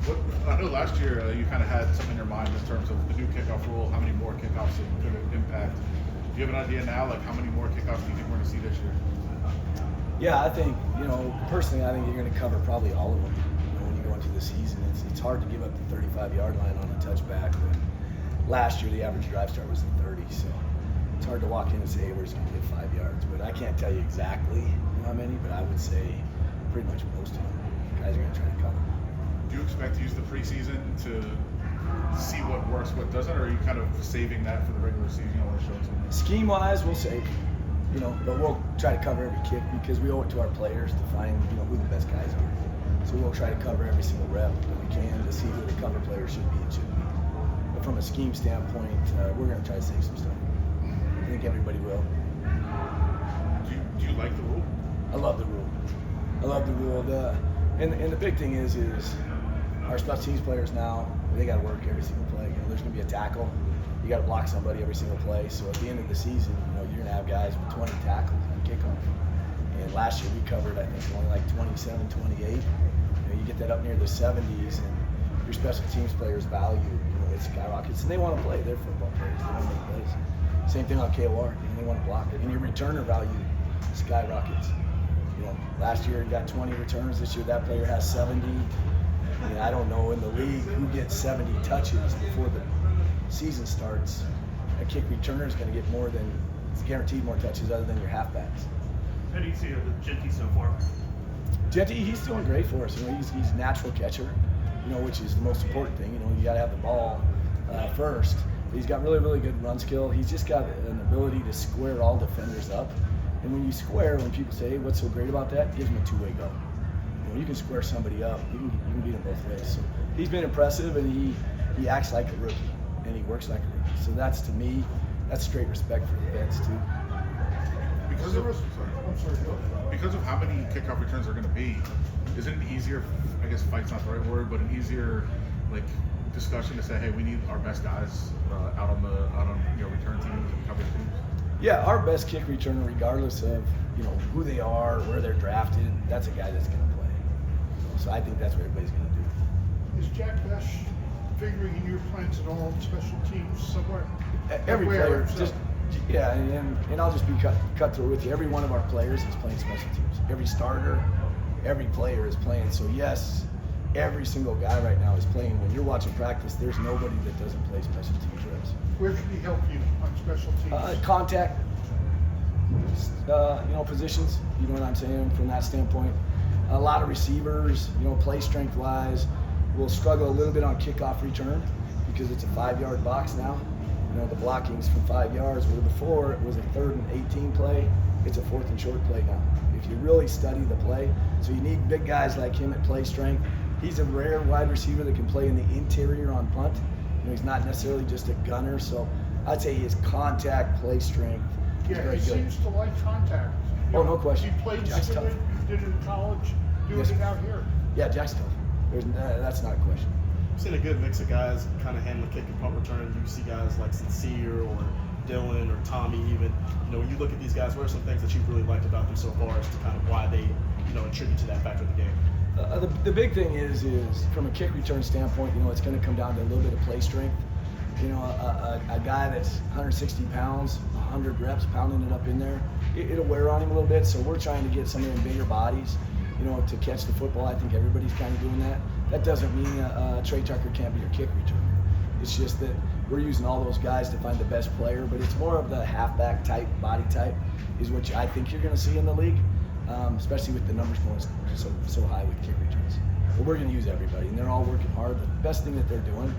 What, I know last year you kind of had something in your mind in terms of the new kickoff rule, how many more kickoffs it could impact. Do you have an idea now, like how many more kickoffs do you think we're going to see this year? Yeah, I think, personally, I think you're going to cover probably all of them. When you go into the season, it's hard to give up the 35-yard line on a touchback. When last year, the average drive start was at 30, so it's hard to walk in and say, hey, we're just going to get 5 yards. But I can't tell you exactly how many, but I would say pretty much most of them. Guys are going to try to cover. Do you expect to use the preseason to see what works, what doesn't, or are you kind of saving that for the regular season when it shows them? Scheme-wise, we'll save, but we'll try to cover every kick because we owe it to our players to find, who the best guys are. So we'll try to cover every single rep that we can to see who the cover player should be and shouldn't be. But from a scheme standpoint, we're going to try to save some stuff. I think everybody will. Do you like the rule? I love the rule. And the big thing is our special teams players now, they got to work every single play. There's going to be a tackle. You got to block somebody every single play. So at the end of the season, you're going to have guys with 20 tackles on kickoff. And last year we covered, I think, only like 27, 28. You get that up near the 70s, and your special teams players' value, it skyrockets. And they want to play. They're football players. They want to make plays. Same thing on KOR. They want to block it. And your returner value skyrockets. Last year he got 20 returns. This year that player has 70. I don't know in the league who gets 70 touches before the season starts. A kick returner is going to get more than, it's guaranteed more touches other than your halfbacks. How do you see Genty so far? Genty, he's doing great for us. He's a natural catcher, which is the most important thing. You got to have the ball first. But he's got really, really good run skill. He's just got an ability to square all defenders up. And when you square, when people say, hey, what's so great about that? It gives him a two-way go. You can square somebody up. You can beat him both ways. So he's been impressive, and he acts like a rookie, and he works like a rookie. So that's, to me, that's straight respect for the vets too. Because of how many kickoff returns are going to be, isn't it easier? I guess fight's not the right word, but an easier discussion to say, hey, we need our best guys out on return teams and coverage teams. Yeah, our best kick returner, regardless of who they are, where they're drafted, that's a guy that's going to play. So I think that's what everybody's going to do. Is Jack Besh figuring in your plans at all, special teams somewhere? Every player, and I'll just be cut through with you. Every one of our players is playing special teams. Every starter, every player is playing. So yes, every single guy right now is playing. When you're watching practice, there's nobody that doesn't play special teams reps. Where can he help you on special teams? Contact, positions. You know what I'm saying from that standpoint. A lot of receivers, play strength wise, will struggle a little bit on kickoff return because it's a 5-yard box now. The blocking's from 5 yards, where before it was a 3rd and 18 play. It's a 4th and short play now. If you really study the play, so you need big guys like him at play strength. He's a rare wide receiver that can play in the interior on punt. He's not necessarily just a gunner, so I'd say his contact, play strength is very he good. seems to like contact. Oh, no question. He played Jack's some of it, tough. did it in college, doing Yes. it out here. Yeah, Jack's tough. That's not a question. I've seen a good mix of guys kind of handle kick and punt return. You see guys like Sincere or Dylan or Tommy even. When you look at these guys, what are some things that you've really liked about them so far as to kind of why they, attribute to that factor of the game? The big thing is from a kick return standpoint, it's going to come down to a little bit of play strength. A guy that's 160 pounds, 100 reps, pounding it up in there, it'll wear on him a little bit. So we're trying to get some of them bigger bodies, to catch the football. I think everybody's kind of doing that. That doesn't mean Trey Tucker can't be your kick returner. It's just that we're using all those guys to find the best player, but it's more of the halfback type, body type, is what I think you're going to see in the league, especially with the numbers going so high with kick returns. But we're going to use everybody, and they're all working hard. The best thing that they're doing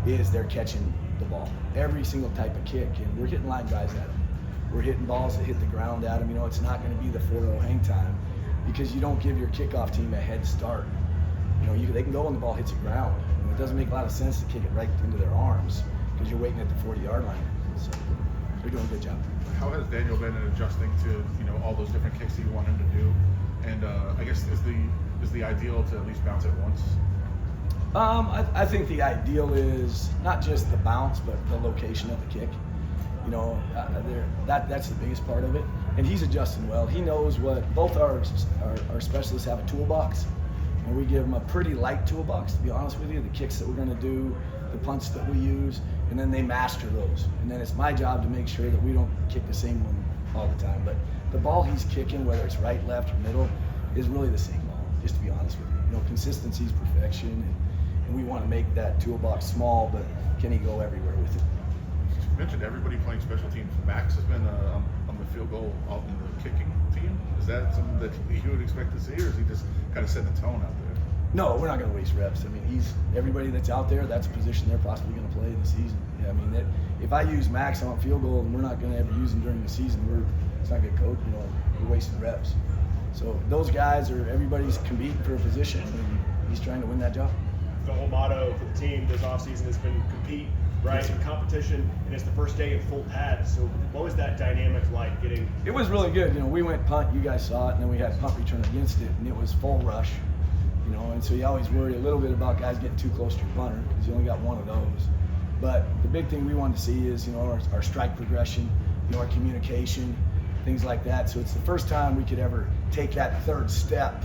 is they're catching the ball. Every single type of kick, and we're hitting line drives at them. We're hitting balls that hit the ground at them. It's not going to be the 4-0 hang time because you don't give your kickoff team a head start. They can go when the ball hits the ground. It doesn't make a lot of sense to kick it right into their arms because you're waiting at the 40-yard line. So they're doing a good job. How has Daniel been in adjusting to all those different kicks that you want him to do? And I guess is the ideal to at least bounce it once? I think the ideal is not just the bounce, but the location of the kick. That's the biggest part of it. And he's adjusting well. He knows what both our specialists have a toolbox. And we give them a pretty light toolbox, to be honest with you, the kicks that we're going to do, the punts that we use, and then they master those. And then it's my job to make sure that we don't kick the same one all the time. But the ball he's kicking, whether it's right, left, or middle, is really the same ball, just to be honest with you. You know, consistency is perfection, and we want to make that toolbox small, but can he go everywhere with it? You mentioned everybody playing special teams. Max has been on the field goal in the kicking team. Is that something that you would expect to see, or is he just kind of setting the tone out there? No, we're not going to waste reps. I mean, everybody that's out there, that's a position they're possibly going to play in the season. Yeah, I mean, if I use Max on field goal and we're not going to ever use him during the season, it's not good coach. You know, we're wasting reps. So those guys everybody's competing for a position, and he's trying to win that job. The whole motto for the team this offseason has been compete, right? Yes, sir. Competition, and it's the first day of full pads. So what was that dynamic like getting? It was really good. You know, we went punt, you guys saw it, and then we had punt return against it, and it was full rush. You know, and so you always worry a little bit about guys getting too close to your punter because you only got one of those. But the big thing we wanted to see is, you know, our strike progression, you know, our communication, things like that. So it's the first time we could ever take that third step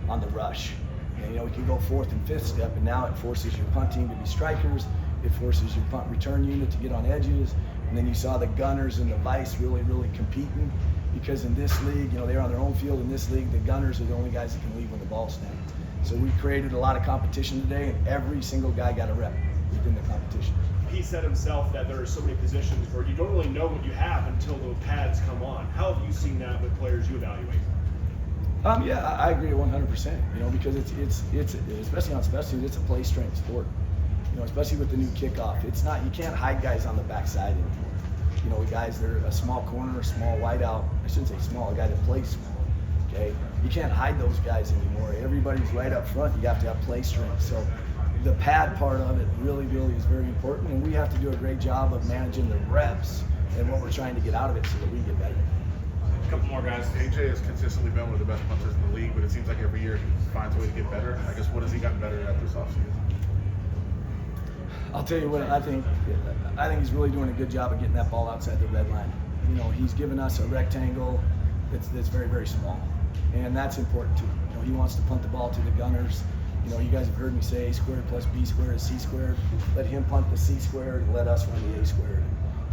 on the rush. And, you know, we can go fourth and fifth step, and now it forces your punt team to be strikers. It forces your punt return unit to get on edges. And then you saw the gunners and the vice really, really competing, because in this league, you know, they're on their own field. In this league, the gunners are the only guys that can leave when the ball's snapped. So we created a lot of competition today, and every single guy got a rep within the competition. He said himself that there are so many positions where you don't really know what you have until the pads come on. How have you seen that with players you evaluate? Yeah, I agree 100%. You know, because it's especially on special teams, it's a play strength sport. You know, especially with the new kickoff, it's not, you can't hide guys on the backside anymore. You know, guys, they're a small corner, a small wideout. I shouldn't say small, a guy that plays small. Okay, you can't hide those guys anymore. Everybody's right up front. You have to have play strength. So the pad part of it really, really is very important, and we have to do a great job of managing the reps and what we're trying to get out of it so that we get better. A couple more guys. AJ has consistently been one of the best punters in the league, but it seems like every year he finds a way to get better. I guess, what has he gotten better at this offseason? I'll tell you what, I think he's really doing a good job of getting that ball outside the red line. You know, he's given us a rectangle that's very, very small, and that's important too. You know, he wants to punt the ball to the gunners. You know, you guys have heard me say A squared plus B squared is C squared. Let him punt the C squared and let us run the A squared.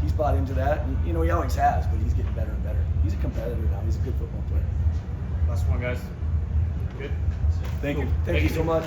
He's bought into that, and, you know, he always has, but he's getting better and better. He's a competitor now. He's a good football player. Last one, guys. Good. Thank you. Thank you so much.